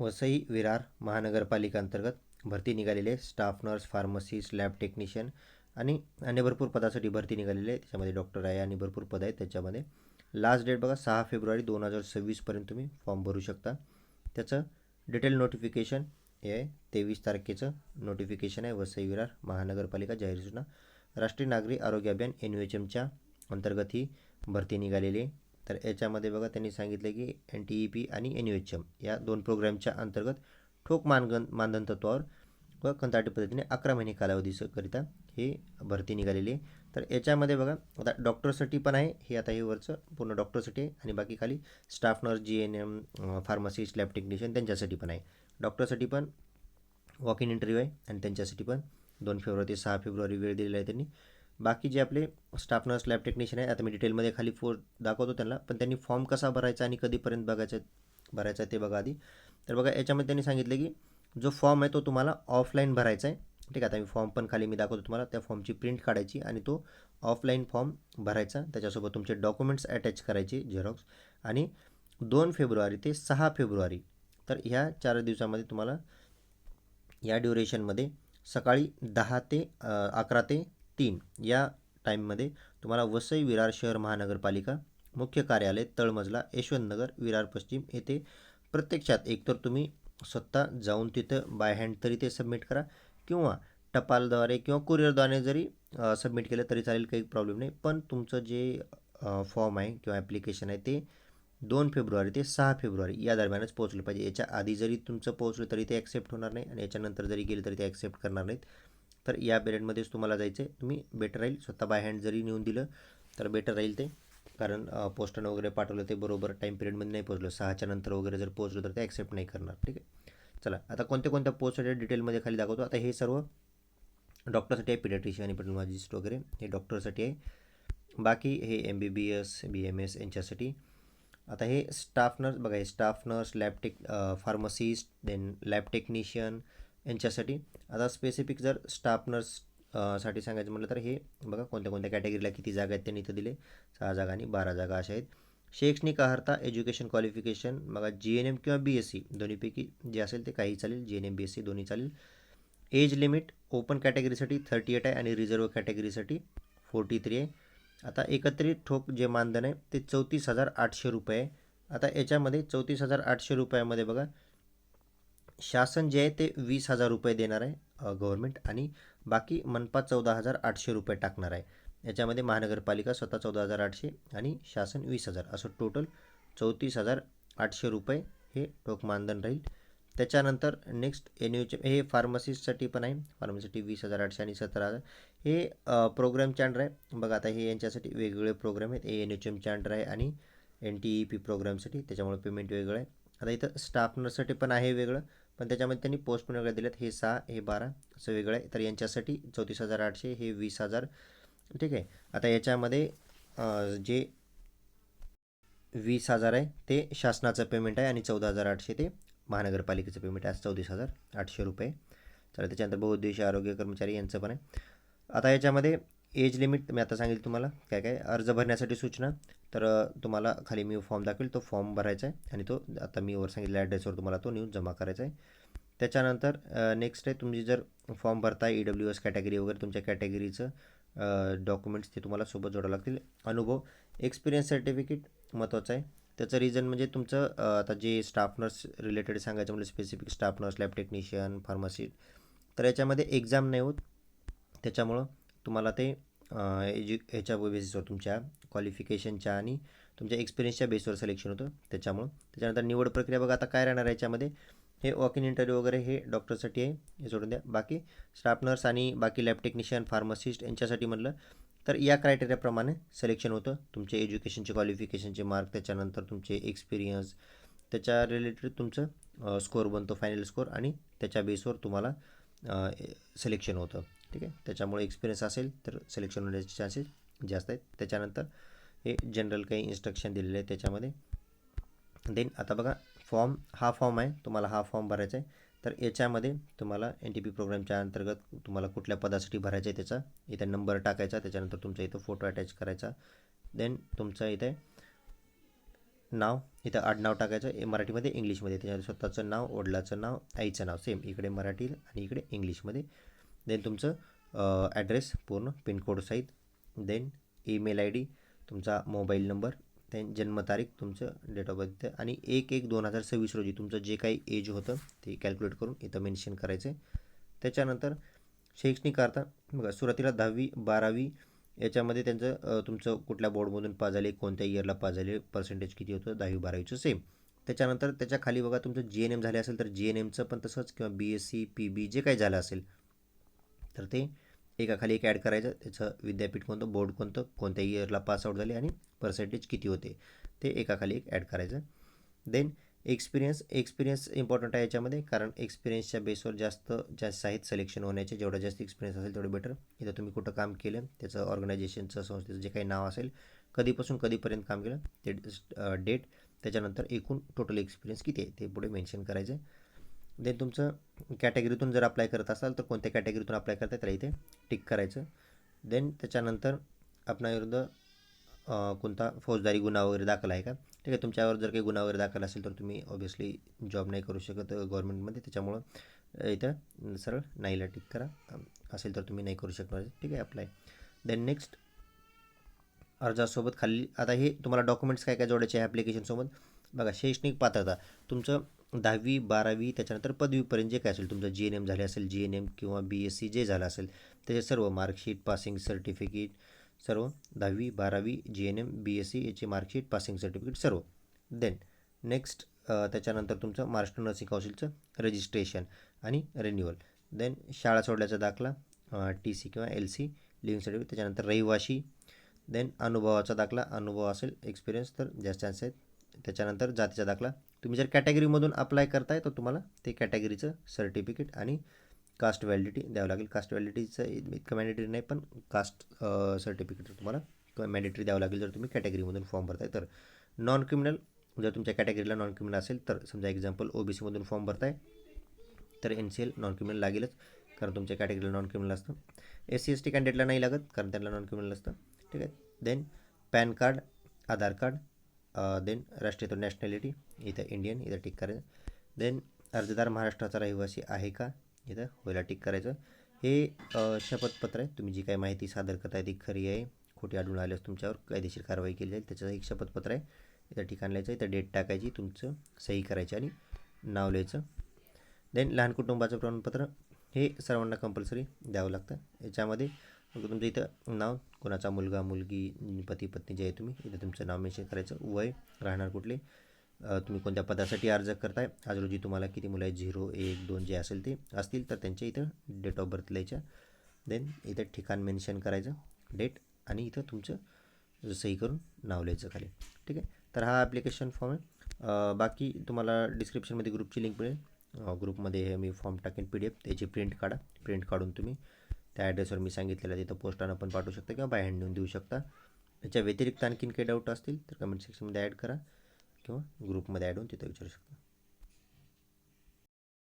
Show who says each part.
Speaker 1: वसई विरार महानगरपालिका अंतर्गत भरती निघालेली आहे. Staff nurse, pharmacist, lab technician आणि अन्य भरपूर पदासाठी भरती निघालेली आहे. त्याच्यामध्ये डॉक्टर आहे आणि भरपूर पद आहेत. त्याच्यामध्ये लास्ट डेट बघा 6 फेब्रुवारी 2026 तुम्ही फॉर्म भरू शकता. त्याचं डिटेल नोटिफिकेशन हे आहे 23 तारखेचं नोटिफिकेशन आहे. वसई विरार महानगरपालिका जाहीर सूचना राष्ट्रीय नागरी आरोग्य अभियान NUHMच्या अंतर्गत ही भरती निघालेली आहे. तर याच्यामध्ये बघा त्यांनी सांगितलं की NTEP आणि NUHM या दोन प्रोग्रामच्या अंतर्गत ठोक मानधन तत्वावर व कंत्राटी पद्धतीने 11 महिने कालावधीकरिता हे भरती निघालेली आहे. तर याच्यामध्ये बघा आता डॉक्टरसाठी पण आहे हे, आता हे वरचं पूर्ण डॉक्टरसाठी आहे आणि बाकी खाली staff nurse, GNM, pharmacist, lab technician त्यांच्यासाठी पण आहे. डॉक्टरसाठी पण वॉक इन इंटरव्ह्यू आहे आणि त्यांच्यासाठी पण 2 फेब्रुवारी ते 6 फेब्रुवारी वेळ दिलेला आहे त्यांनी. बाकी जे आपले स्टाफ नर्स, लॅब टेक्निशियन आहे, आता मी डिटेलमध्ये खाली दाखवतो त्यांना, पण त्यांनी फॉर्म कसा भरायचा आणि कधीपर्यंत भरायचा ते बघा आधी. तर बघा याच्यामध्ये त्यांनी सांगितलं की जो फॉर्म आहे तो तुम्हाला ऑफलाईन भरायचा आहे. ठीक आहे, आता मी फॉर्म पण खाली मी दाखवतो तुम्हाला. त्या फॉर्मची प्रिंट काढायची आणि तो ऑफलाईन फॉर्म भरायचा. त्याच्यासोबत तुमचे डॉक्युमेंट्स अटॅच करायचे झेरॉक्स. आणि 2 फेब्रुवारी ते 6 फेब्रुवारी तर ह्या 4 दिवसामध्ये तुम्हाला या ड्युरेशनमध्ये सकाळी 11 ते 3 या टाईममध्ये तुम्हाला वसई विरार शहर महानगरपालिका मुख्य कार्यालय तळमजला यशवंतनगर विरार पश्चिम येथे प्रत्यक्षात एकतर तुम्ही स्वतः जाऊन तिथं बाय हँड तरी ते सबमिट करा किंवा टपालद्वारे किंवा कुरिअरद्वारे जरी सबमिट केलं तरी चालेल, काही प्रॉब्लेम नाही. पण तुमचं जे फॉर्म आहे किंवा ॲप्लिकेशन आहे ते 2 फेब्रुवारी ते 6 फेब्रुवारी या दरम्यानच पोहोचलं पाहिजे. याच्या आधी जरी तुमचं पोहोचलं तरी ते ॲक्सेप्ट होणार नाही आणि याच्यानंतर जरी गेलं तरी ते ॲक्सेप्ट करणार नाहीत. तर या पिरियडमध्येच तुम्हाला जायचं आहे. तुम्ही बेटर राहील स्वतः बाय हँड जरी नेऊन दिलं तर बेटर राहील ते, कारण पोस्टानं वगैरे पाठवलं ते बरोबर टाईम पिरियडमध्ये नाही पोहोचलं, 6च्या नंतर वगैरे जर पोहोचलं तर ते ॲक्सेप्ट नाही करणार. ठीक आहे, चला आता कोणत्या पोस्टसाठी डिटेलमध्ये खाली दाखवतो. आता हे सर्व डॉक्टरसाठी आहे, पिडियाट्रिशियन आणि पेडोलॉजिस्ट वगैरे हे डॉक्टरसाठी आहे. बाकी हे MBBS, BMS यांच्यासाठी. आता हे स्टाफ नर्स बघा, हे staff nurse, pharmacist, then lab technician यांच्यासाठी. आता स्पेसिफिक जर स्टाफ नर्स साठी सांगायचं म्हटलं तर हे बघा कोणत्या कॅटेगरीला किती जागा आहेत त्यांनी इथं दिले. 6 जागा आणि 12 जागा अशा आहेत. शैक्षणिक अर्हता, एज्युकेशन क्वालिफिकेशन बघा GNM किंवा BSc दोन्हीपैकी जे असेल ते काही चालेल, GNM BSc दोन्ही चालेल. एज लिमिट ओपन कॅटेगरीसाठी 38 आहे आणि रिझर्व कॅटेगरीसाठी 43 आहे. आता एकत्रित ठोक जे मानधन आहे ते 34,800 रुपये आहे. आता याच्यामध्ये 34,800 रुपयामध्ये बघा शासन जे आहे ते 20,000 रुपये देणार आहे गव्हर्नमेंट, आणि बाकी मनपा 14,800 रुपये टाकणार आहे. याच्यामध्ये महानगरपालिका स्वतः 14,800 आणि शासन 20,000 असं टोटल 34,800 रुपये हे ठोक मानधन राहील. त्याच्यानंतर नेक्स्ट NUHM हे फार्मसिस्टसाठी पण आहे. फार्मसिस्टसाठी 20,800 आणि 17,000 हे प्रोग्रामच्या अंडर आहे. बघा आता हे यांच्यासाठी वेगवेगळे प्रोग्राम आहेत. NUHMच्या अंडर आहे आणि NTEP प्रोग्रामसाठी, त्याच्यामुळे पेमेंट वेगळं आहे. आता इथं स्टाफ नर्ससाठी पण आहे वेगळं, पण त्याच्यामध्ये त्यांनी पोस्ट पण वेगळ्या दिल्यात. हे 6 हे 12 असं वेगळं आहे. तर यांच्यासाठी 34,800 हे 20,000. ठीक आहे, आता याच्यामध्ये जे 20,000 आहे ते शासनाचं पेमेंट आहे आणि 14,800 ते महानगरपालिकेचं पेमेंट आहे, 34,800 रुपये. तर त्याच्यानंतर बहुउद्देशीय आरोग्य कर्मचारी यांचं पण आहे. आता याच्यामध्ये एज लिमिट मी आता सांगितलं तुम्हाला काय काय. अर्ज भरण्यासाठी सूचना, तर तुम्हाला खाली मी फॉर्म दाखवेल, तो फॉर्म भरायचा आहे आणि तो आता मी वर सांगितलेल्या ॲड्रेसवर तुम्हाला तो नेऊन जमा करायचा आहे. त्याच्यानंतर नेक्स्ट आहे, तुम्ही जर फॉर्म भरताय EWS कॅटेगरी वगैरे तुमच्या कॅटेगरीचं डॉक्युमेंट्स ते तुम्हाला सोबत जोडावं लागतील. अनुभव, एक्सपिरियन्स सर्टिफिकेट महत्त्वाचं आहे. त्याचं रिझन म्हणजे तुमचं आता जे स्टाफ नर्स रिलेटेड सांगायचं म्हणजे specific staff nurse, lab technician, pharmacist, तर याच्यामध्ये एक्झाम नाही होत. त्याच्यामुळं तुम्हाला ते ह्याच्या बेसिसवर तुमच्या क्वालिफिकेशनच्या आणि तुमच्या एक्सपिरियन्सच्या बेसवर सिलेक्शन होतं. त्याच्यानंतर निवड प्रक्रिया बघा आता काय राहणार याच्यामध्ये. हे वॉक इन इंटरव्ह्यू वगैरे हे डॉक्टरसाठी आहे, हे सोडून द्या. बाकी स्टाफ नर्स आणि बाकी लॅब टेक्निशियन, फार्मसिस्ट यांच्यासाठी म्हटलं तर या क्रायटेरियाप्रमाणे सिलेक्शन होतं. तुमचे एज्युकेशनचे क्वालिफिकेशनचे मार्क, त्याच्यानंतर तुमचे एक्सपिरियन्स, त्याच्या रिलेटेड तुमचं स्कोअर बनतो, फायनल स्कोअर, आणि त्याच्या बेसवर तुम्हाला सिलेक्शन होतं. ठीक आहे, त्याच्यामुळे एक्सपिरियन्स असेल तर सिलेक्शन होण्याचे चान्सेस जास्त आहेत. त्याच्यानंतर हे जनरल काही इन्स्ट्रक्शन दिलेले आहेत त्याच्यामध्ये. देन आता बघा हा फॉर्म आहे, तुम्हाला हा फॉर्म भरायचा आहे. तर याच्यामध्ये तुम्हाला NTP प्रोग्रामच्या अंतर्गत तुम्हाला कुठल्या पदासाठी भरायचं आहे त्याचा इथे नंबर टाकायचा, त्याच्यानंतर तुमचा इथं फोटो अटॅच करायचा. देन तुमचा इथे नाव इथं आडनाव टाकायचं मराठीमध्ये इंग्लिशमध्ये, त्याच्यामध्ये स्वतःचं नाव, वडिलाचं नाव, आईचं नाव सेम इकडे मराठी आणि इकडे इंग्लिशमध्ये. देन तुमचं ॲड्रेस पूर्ण पिनकोड सहित. देन ईमेल आय डी, तुमचा मोबाईल नंबर, देन जन्मतारीख, तुमचं डेट ऑफ बर्थ आणि 1/1/2026 रोजी तुमचं जे काही एज होतं ते कॅल्क्युलेट करून इथं मेन्शन करायचं आहे. त्याच्यानंतर शैक्षणिक अर्थ बघा, सुरुवातीला 10वी 12वी याच्यामध्ये त्यांचं तुमचं कुठल्या बोर्डमधून पास झाले, कोणत्या इयरला पास झाले, पर्सेंटेज किती होतं 10वी 12वीचं सेम. त्याच्यानंतर त्याच्या खाली बघा तुमचं GNM झाले असेल तर GNMचं पण तसंच, किंवा BSc PB जे काही झालं असेल तर ते एकाखाली एक ॲड करायचं. त्याचं विद्यापीठ कोणतं, बोर्ड कोणतं, कोणत्या इयरला पासआउट झाले आणि पर्सेंटेज किती होते ते एकाखाली एक ॲड करायचं. देन एक्सपिरियन्स इम्पॉर्टंट आहे याच्यामध्ये, कारण एक्सपिरियन्सच्या बेसवर जास्त आहेत सिलेक्शन होण्याचे. जेवढा जास्त एक्सपिरियन्स असेल तेवढं बेटर. इथं तुम्ही कुठं काम केलं, त्याचं ऑर्गनायझेशनचं, संस्थेचं जे काही नाव असेल, कधीपासून कधीपर्यंत काम केलं ते डेट, त्याच्यानंतर एकूण टोटल एक्सपिरियन्स किती आहे ते पुढे मेन्शन करायचं. देन तुमचं कॅटेगरीतून जर अप्लाय करत असाल तर कोणत्या कॅटेगरीतून अप्लाय करताय त्याला इथे टिक करायचं. देन त्याच्यानंतर आपणाविरुद्ध कोणता फौजदारी गुन्हा वगैरे दाखल आहे का, ठीक आहे. तुमच्यावर जर काही गुन्हा वगैरे दाखल असेल तर तुम्ही ऑब्व्हियसली जॉब नाही करू शकत गव्हर्नमेंटमध्ये, त्याच्यामुळं इथं सरळ नाहीला टिक करा. असेल तर तुम्ही नाही करू शकणार, ठीक आहे. अप्लाय. देन नेक्स्ट, अर्जासोबत खाली आता हे तुम्हाला डॉक्युमेंट्स काय काय जोडायचे आहे ॲप्लिकेशनसोबत. बघा, शैक्षणिक पात्रता तुमचं 10वी 12वी त्याच्यानंतर पदवीपर्यंत जे काय असेल, तुमचं GNM झाले असेल, GNM किंवा BSc जे झालं असेल त्याचे सर्व मार्कशीट, पासिंग सर्टिफिकेट सर्व, 10वी 12वी GNM BSc याची मार्कशीट, पासिंग सर्टिफिकेट सर्व. देन नेक्स्ट, त्याच्यानंतर तुमचं महाराष्ट्र नर्सिंग काउन्सिलचं रजिस्ट्रेशन आणि रिन्युअल. देन शाळा सोडल्याचा दाखला, TC किंवा LC लिव्हिंग सर्टिफिकेट. त्याच्यानंतर रहिवाशी. देन अनुभवाचा दाखला, अनुभव असेल एक्सपिरियन्स तर जास्त चान्स आहेत. त्याच्यानंतर जातीचा दाखला. तुम्ही जर कॅटेगरीमधून अप्लाय करताय तर तुम्हाला ते कॅटेगरीचं सर्टिफिकेट आणि कास्ट व्हॅलिडिटी द्यावं लागेल. कास्ट व्हॅलिडिटीचं इतकं मॅन्डेटरी नाही, पण कास्ट सर्टिफिकेट तुम्हाला मॅन्डेटरी द्यावं लागेल जर तुम्ही कॅटेगरीमधून फॉर्म भरताय तर. नॉन क्रिमिनल, जर तुमच्या कॅटेगरीला नॉन क्रिमिनल असेल तर, समजा एक्झाम्पल OBC मधून फॉर्म भरताय तर NCL नॉन क्रिमिनल लागेलच, कारण तुमच्या कॅटेगरीला नॉन क्रिमिनल असतं. SC ST कॅन्डिडेटला नाही लागत, कारण त्यांना नॉन क्रिमिनल असतं, ठीक आहे. देन पॅन कार्ड, आधार कार्ड, देन राष्ट्रीय नॅशनॅलिटी इथं इंडियन इथं टिक करायचं. देन अर्जदार महाराष्ट्राचा रहिवासी आहे का, इथं होयला टिक करायचं. हे शपथपत्र आहे, तुम्ही जी काही माहिती सादर करताय ती खरी आहे, खोटी आढळून आल्यास तुमच्यावर कायदेशीर कारवाई केली जाईल, त्याचं एक शपथपत्र आहे. इथं ठिकाण लिहायचं, इथं डेट टाकायची, तुमचं सही करायची आणि नाव लिहायचं. देन लहान कुटुंबाचं प्रमाणपत्र हे सर्वांना कंपल्सरी द्यावं लागतं. याच्यामध्ये तुमचं इथं नाव, कोणाचा मुलगा मुलगी, पती पत्नी जे आहे तुम्ही, इथं तुमचं नाव मेन्शन करायचं. वय, राहणार कुठले, तुम्ही कोणत्या पदासाठी अर्ज करताय, आज रोजी तुम्हाला किती मुलं आहेत, 0 1 2 जे असेल ते असतील तर त्यांच्या इथं डेट ऑफ बर्थ लिहायच्या. देन इथं ठिकाण मेन्शन करायचं, डेट, आणि इथं तुमचं सही करून नाव लिहायचं खाली, ठीक आहे. तर हा ॲप्लिकेशन फॉर्म आहे. बाकी तुम्हाला डिस्क्रिप्शनमध्ये ग्रुपची लिंक मिळेल. ग्रुपमध्ये हे मी फॉर्म टाकेन PDF, त्याची प्रिंट काढा. प्रिंट काढून तुम्ही त्या ॲड्रेसवर मी सांगितलेलं तिथं पोस्टानं पण पाठवू शकता किंवा बाय हँड नेऊन देऊ शकता. त्याच्या व्यतिरिक्त आणखीन काही डाऊट असतील तर कमेंट सेक्शनमध्ये ॲड करा किंवा ग्रुपमध्ये ॲड होऊन तिथं विचारू शकता.